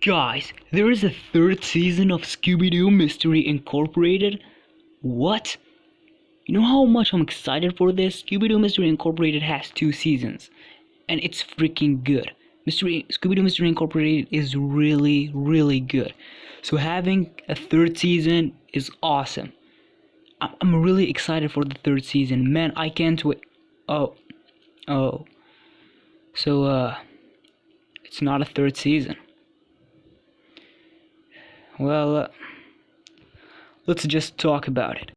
Guys, there is a third season of Scooby-Doo Mystery Incorporated? What? You know how much I'm excited for this? Scooby-Doo Mystery Incorporated has 2 seasons, and it's freaking good. Scooby-Doo Mystery Incorporated is really good. So having a third season is awesome. I'm really excited for the third season. Man, I can't wait. Oh. So, it's not a third season. Well, let's just talk about it.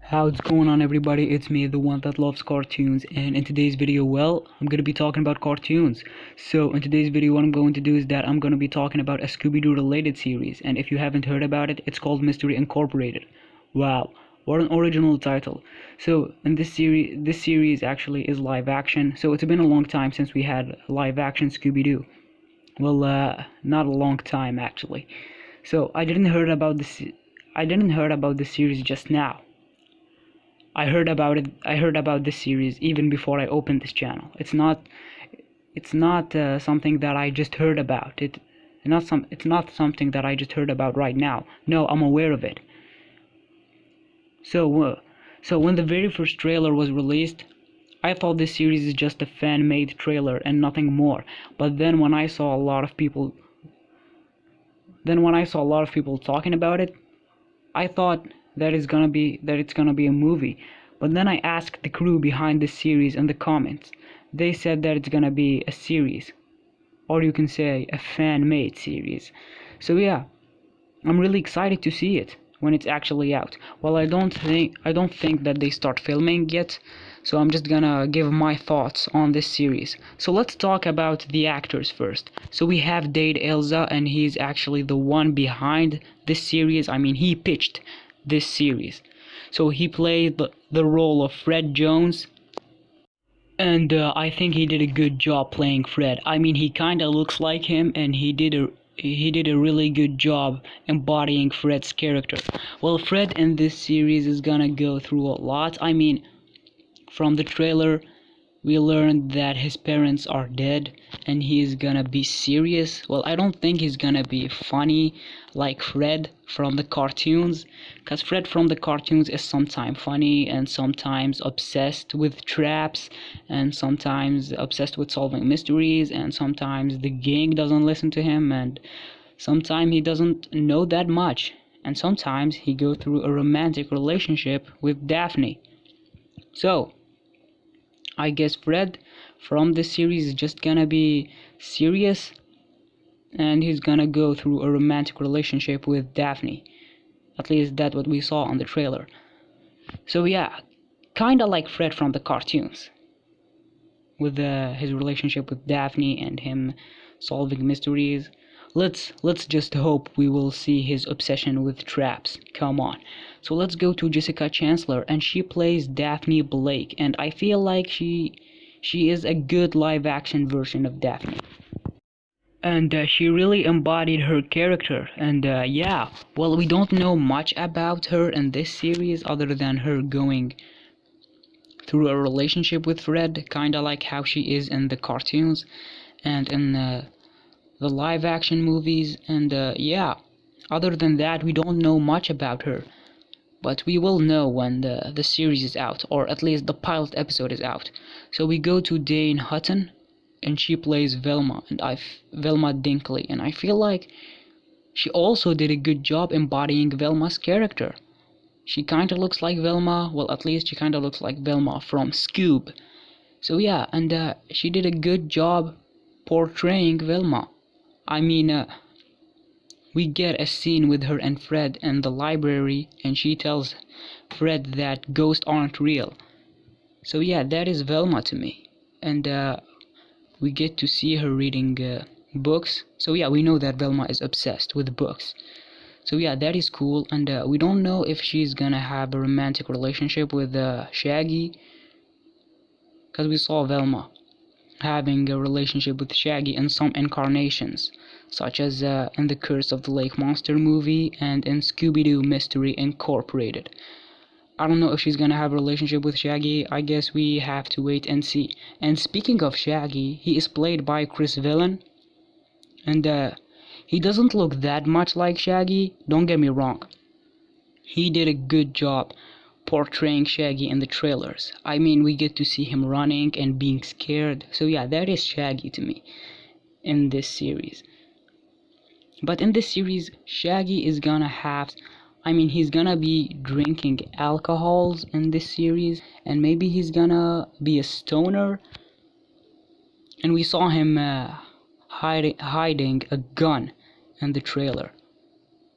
How's going on, everybody? It's me, the one that loves cartoons, and in today's video, well, I'm gonna be talking about cartoons. So in today's video, what I'm going to do is that I'm gonna be talking about a Scooby-Doo related series, and if you haven't heard about it, it's called Mystery Incorporated. Wow, what an original title. So in this series actually is live action. So it's been a long time since we had live action Scooby-Doo. Well, not a long time actually. So I didn't heard about this series just now. I heard about this series even before I opened this channel. It's not something that I just heard about. It's not something that I just heard about right now. No, I'm aware of it. So when the very first trailer was released, I thought this series is just a fan-made trailer and nothing more. But then when I saw a lot of people talking about it, I thought that it's gonna be a movie. But then I asked the crew behind this series in the comments. They said that it's gonna be a series, or you can say a fan-made series. So yeah, I'm really excited to see it when it's actually out. Well, I don't think that they start filming yet, so I'm just gonna give my thoughts on this series. So let's talk about the actors first. So we have Dade Elza, and he's actually the one behind this series. I mean, he pitched this series. So he played the role of Fred Jones, and I think he did a good job playing Fred. I mean, he kinda looks like him, and he did a really good job embodying Fred's character. Well, Fred in this series is gonna go through a lot. I mean, from the trailer, we learned that his parents are dead, and he's gonna be serious. Well, I don't think he's gonna be funny like Fred from the cartoons, because Fred from the cartoons is sometimes funny and sometimes obsessed with traps and sometimes obsessed with solving mysteries, and sometimes the gang doesn't listen to him, and sometimes he doesn't know that much, and sometimes he goes through a romantic relationship with Daphne. So I guess Fred from this series is just gonna be serious, and he's gonna go through a romantic relationship with Daphne. At least that's what we saw on the trailer. So yeah, kinda like Fred from the cartoons, with his relationship with Daphne and him solving mysteries. Let's just hope we will see his obsession with traps. Come on. So let's go to Jessica Chancellor, and she plays Daphne Blake, and I feel like she is a good live action version of Daphne. And she really embodied her character, and yeah, well, we don't know much about her in this series other than her going through a relationship with Fred, kinda like how she is in the cartoons and in the live action movies, and yeah, other than that we don't know much about her, but we will know when the series is out, or at least the pilot episode is out. So we go to Dane Hutton, and she plays Velma, and Velma Dinkley, and I feel like she also did a good job embodying Velma's character. She kinda looks like Velma, well, at least she kinda looks like Velma from Scoob. So yeah, and she did a good job portraying Velma. I mean, we get a scene with her and Fred in the library, and she tells Fred that ghosts aren't real. So yeah, that is Velma to me. And we get to see her reading books. So yeah, we know that Velma is obsessed with books. So yeah, that is cool, and we don't know if she's gonna have a romantic relationship with Shaggy, because we saw Velma having a relationship with Shaggy in some incarnations, such as in the Curse of the Lake Monster movie and in Scooby-Doo Mystery Incorporated. I don't know if she's gonna have a relationship with Shaggy. I guess we have to wait and see. And speaking of Shaggy, he is played by Chris Villain, and he doesn't look that much like Shaggy, don't get me wrong. He did a good job portraying Shaggy in the trailers. I mean, we get to see him running and being scared. So yeah, that is Shaggy to me in this series. But in this series, Shaggy is gonna have, he's gonna be drinking alcohols in this series, and maybe he's gonna be a stoner. And we saw him hiding a gun in the trailer.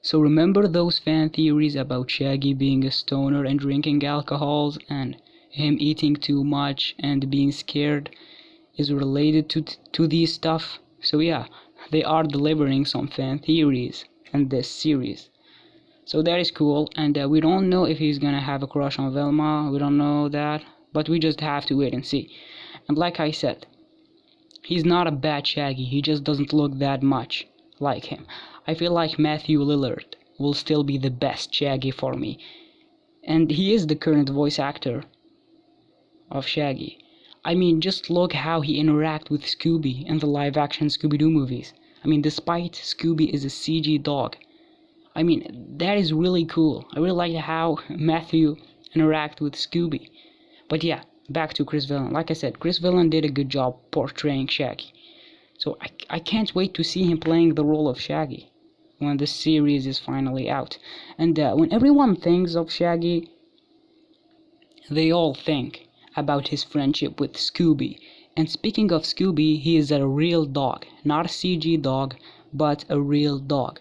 So remember those fan theories about Shaggy being a stoner and drinking alcohols, and him eating too much and being scared is related to these stuff? So yeah, they are delivering some fan theories in this series. So that is cool, and we don't know if he's gonna have a crush on Velma. We don't know that, but we just have to wait and see. And like I said, he's not a bad Shaggy, he just doesn't look that much like him. I feel like Matthew Lillard will still be the best Shaggy for me, and he is the current voice actor of Shaggy. I mean, just look how he interacts with Scooby in the live-action Scooby-Doo movies. I mean, despite Scooby is a CG dog, I mean, that is really cool. I really like how Matthew interacts with Scooby. But yeah, back to Chris Villain. Like I said, Chris Villain did a good job portraying Shaggy. So I can't wait to see him playing the role of Shaggy when the series is finally out. And when everyone thinks of Shaggy, they all think about his friendship with Scooby. And speaking of Scooby, he is a real dog. Not a CG dog, but a real dog.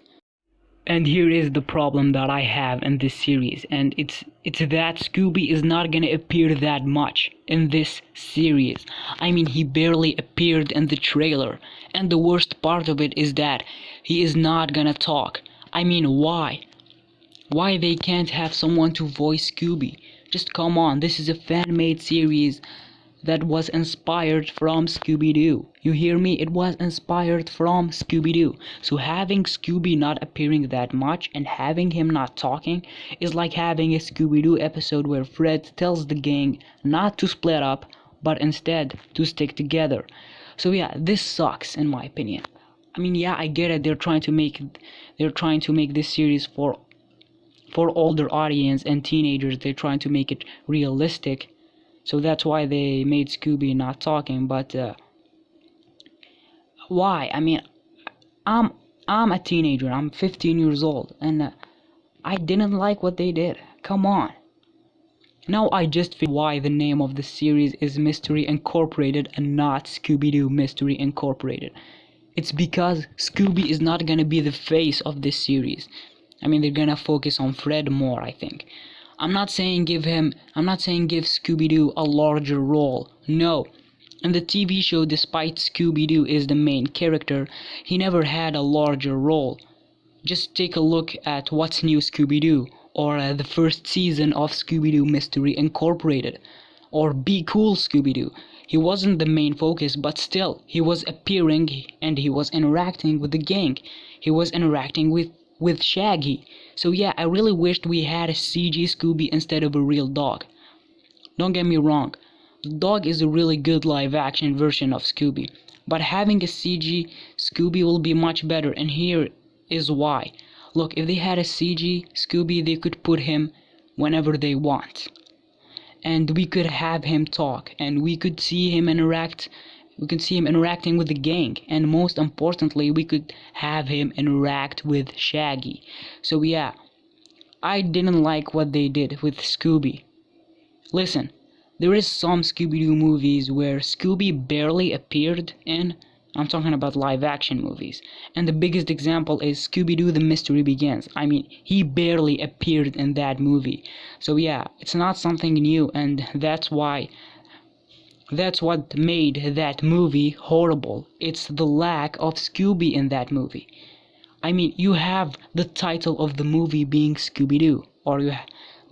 And here is the problem that I have in this series, and it's that Scooby is not gonna appear that much in this series. I mean, he barely appeared in the trailer, and the worst part of it is that he is not gonna talk. I mean, why? Why they can't have someone to voice Scooby? Just come on, this is a fan-made series that was inspired from Scooby-Doo. You hear me? It was inspired from Scooby-Doo. So having Scooby not appearing that much and having him not talking is like having a Scooby-Doo episode where Fred tells the gang not to split up, but instead to stick together. So yeah, this sucks in my opinion. I mean, yeah, I get it. They're trying to make this series for older audience and teenagers. They're trying to make it realistic. So that's why they made Scooby not talking, but why? I mean, I'm a teenager. I'm 15 years old, and I didn't like what they did. Come on. Now I just feel why the name of the series is Mystery Incorporated and not Scooby-Doo Mystery Incorporated. It's because Scooby is not gonna be the face of this series. I mean, they're gonna focus on Fred more, I think. I'm not saying give Scooby-Doo a larger role. No. In the TV show, despite Scooby-Doo is the main character, he never had a larger role. Just take a look at What's New Scooby-Doo, or the first season of Scooby-Doo Mystery Incorporated, or Be Cool Scooby-Doo. He wasn't the main focus, but still, he was appearing and he was interacting with the gang. He was interacting with Shaggy. So yeah, I really wished we had a CG Scooby instead of a real dog. Don't get me wrong, the dog is a really good live action version of Scooby, but having a CG Scooby will be much better, and here is why. Look, if they had a CG Scooby, they could put him whenever they want, and we could have him talk, and we could see him interact. We could see him interacting with the gang, and most importantly, we could have him interact with Shaggy. So yeah, I didn't like what they did with Scooby. Listen, there is some Scooby-Doo movies where Scooby barely appeared in. I'm talking about live action movies. And the biggest example is Scooby-Doo The Mystery Begins. I mean, he barely appeared in that movie. So yeah, it's not something new, and that's what made that movie horrible. It's the lack of Scooby in that movie. I mean, you have the title of the movie being Scooby-Doo,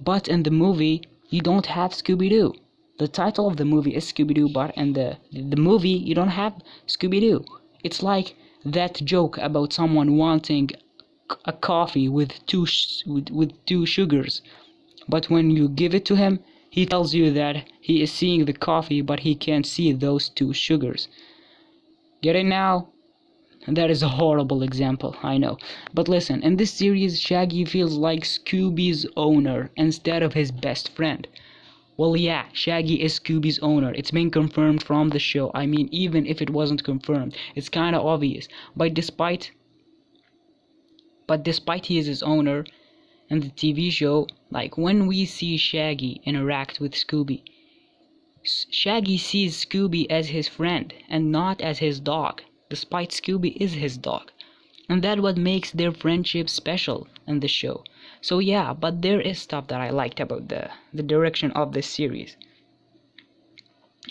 but in the movie you don't have Scooby-Doo. The title of the movie is Scooby-Doo, but in the movie you don't have Scooby-Doo. It's like that joke about someone wanting a coffee with two sugars, but when you give it to him, he tells you that he is seeing the coffee, but he can't see those two sugars. Get it now? That is a horrible example, I know. But listen, in this series, Shaggy feels like Scooby's owner instead of his best friend. Well, yeah, Shaggy is Scooby's owner. It's been confirmed from the show. I mean, even if it wasn't confirmed, it's kinda obvious. But despite he is his owner in the TV show, like when we see Shaggy interact with Scooby, Shaggy sees Scooby as his friend and not as his dog, despite Scooby is his dog. And that's what makes their friendship special in the show. So yeah, but there is stuff that I liked about the direction of this series.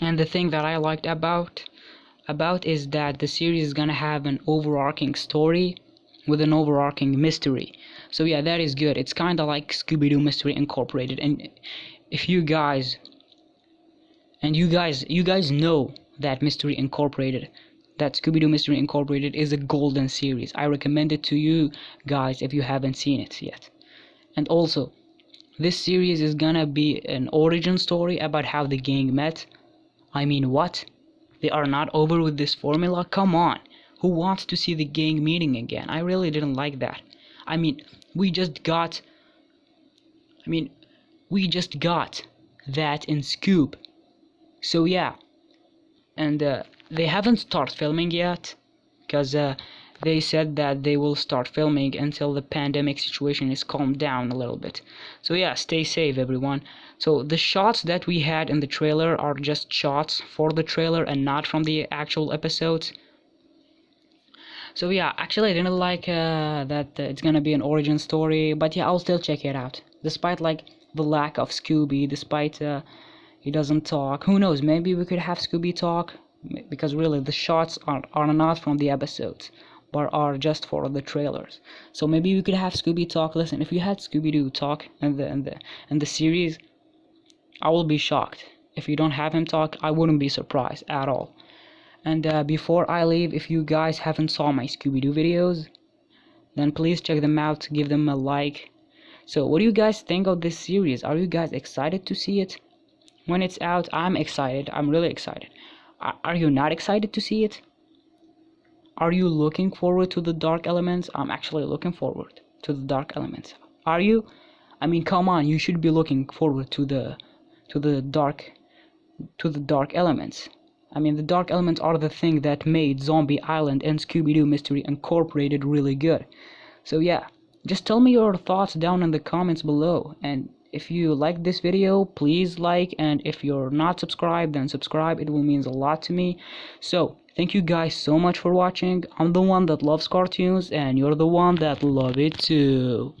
And the thing that I liked about is that the series is gonna have an overarching story with an overarching mystery. So yeah, that is good. It's kinda like Scooby-Doo Mystery Incorporated. And if you guys know that Scooby-Doo Mystery Incorporated is a golden series. I recommend it to you guys if you haven't seen it yet. And also, this series is gonna be an origin story about how the gang met. I mean, what? They are not over with this formula? Come on. Who wants to see the gang meeting again? I really didn't like that. I mean, we just got that in Scoop. So yeah, and they haven't started filming yet, because they said that they will start filming until the pandemic situation is calmed down a little bit. So yeah, stay safe everyone. So the shots that we had in the trailer are just shots for the trailer and not from the actual episodes. So yeah, actually I didn't like that it's gonna be an origin story, but yeah, I'll still check it out. Despite like the lack of Scooby, despite he doesn't talk. Who knows, maybe we could have Scooby talk, because really the shots are not from the episodes, but are just for the trailers. So maybe we could have Scooby talk. Listen, if you had Scooby-Doo talk in the series, I will be shocked. If you don't have him talk, I wouldn't be surprised at all. And before I leave, if you guys haven't saw my Scooby-Doo videos, then please check them out, give them a like. So what do you guys think of this series? Are you guys excited to see it? When it's out, I'm excited. I'm really excited. Are you not excited to see it? Are you looking forward to the dark elements? I'm actually looking forward to the dark elements. Are you? I mean, come on, you should be looking forward to the dark elements. I mean, the dark elements are the thing that made Zombie Island and Scooby-Doo Mystery Incorporated really good. So yeah, just tell me your thoughts down in the comments below. And if you like this video, please like, and if you're not subscribed, then subscribe. It will mean a lot to me. So thank you guys so much for watching. I'm the one that loves cartoons, and you're the one that love it too.